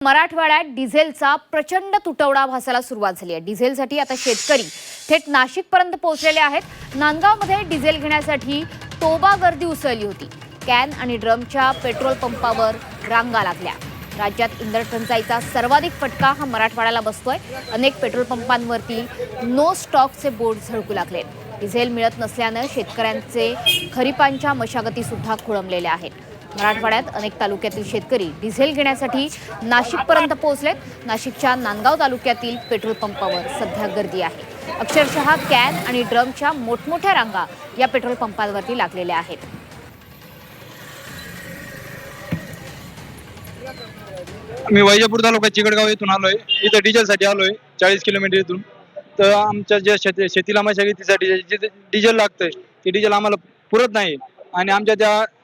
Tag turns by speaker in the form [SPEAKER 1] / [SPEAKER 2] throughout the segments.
[SPEAKER 1] मराठवाड्यात डिझेलचा प्रचंड तुटवडा भासायला सुरुवात झाली आहे। डिझेलसाठी आता शेतकरी थेट नाशिकपर्यंत पोहोचलेले आहेत। नांदगावमध्ये डिझेल घेण्यासाठी तोबा गर्दी उसळली होती। कॅन आणि ड्रमच्या पेट्रोल पंपावर रांगा लागल्या। राज्यात इंधन टंचाईचा सर्वाधिक फटका हा मराठवाड्याला बसतोय। अनेक पेट्रोल पंपांवरती नो स्टॉकचे बोर्ड झळकू लागले। डिझेल मिळत नसल्याने शेतकऱ्यांचे खरीपांच्या मशागती सुद्धा खोळंबलेल्या आहेत। मराठवाड्यात अनेक तालुक्यातील शेतकरी डिझेल घेण्यासाठी नाशिकपर्यंत पोहोचलेत। नाशिकच्या नांदगाव तालुक्यातील पेट्रोल पंपावर सध्या गर्दी आहे। अक्षरशः कॅन आणि ड्रमच्या मोठमोठ्या रांगा या पेट्रोल पंपांवरती लागलेल्या आहेत।
[SPEAKER 2] मी वैजापूर तालुका चिकडगाव येथून आलोय। इथे डिझेलसाठी आलोय 40 किलोमीटर इथून। तर आमच्या जे शेतीला मशागतीसाठी जे डिझेल लागतंय ते डिझेल आम्हाला पुरत नाही आणि आमच्या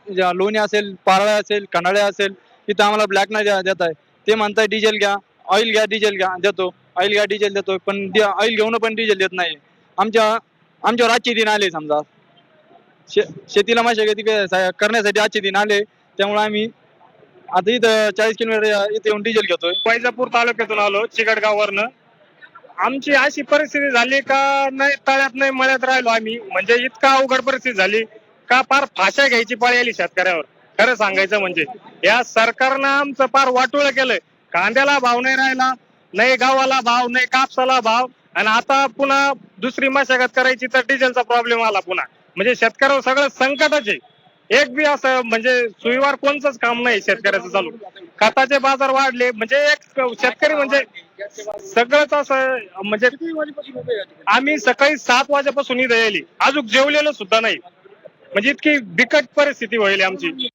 [SPEAKER 2] ज्या लोणी असेल, पारळा असेल, खंडाळ्या असेल तिथं आम्हाला ब्लॅक नाही देत आहे। ते म्हणताय डिझेल घ्या, ऑइल घ्या, डिझेल घ्या देतो, ऑइल घ्या डिझेल देतो, पण ऑइल घेऊन पण डिझेल देत नाही। आमच्यावर आजचे दिन आले। समजा शेतीला मशागती करण्यासाठी आजचे दिन आले, त्यामुळे आम्ही आता इथं 40 किलोमीटर इथे येऊन डिझेल घेतोय।
[SPEAKER 3] वैजापूर तालुक्यातून आलो चिकडगाववरनं। आमची अशी परिस्थिती झाली का नाही, तळ्यात नाही मळ्यात राहिलो आम्ही। म्हणजे इतका अवघड परिस्थिती झाली का पार फाशा घ्यायची पाळी आली शेतकऱ्यावर। खरं सांगायचं म्हणजे या सरकारनं आमचं पार वाटोळं केलंय। कांद्याला भाव नाही राहिला, नाही गव्हाला भाव, नाही कापसाला भाव, आणि आता पुन्हा दुसरी मशागत करायची तर डिझेलचा प्रॉब्लेम आला पुन्हा। म्हणजे शेतकऱ्यावर सगळं संकटच आहे। एक बी असं म्हणजे सुईवार कोणचंच काम नाही शेतकऱ्याचं चालू। खताचे बाजार वाढले, म्हणजे एक शेतकरी म्हणजे सगळंच असं म्हणजे आम्ही सकाळी 7 वाजेपासून इथे यायली, अजून जेवलेलो सुद्धा नाही। म्हणजे इतकी बिकट परिस्थिती व्हायली आमची।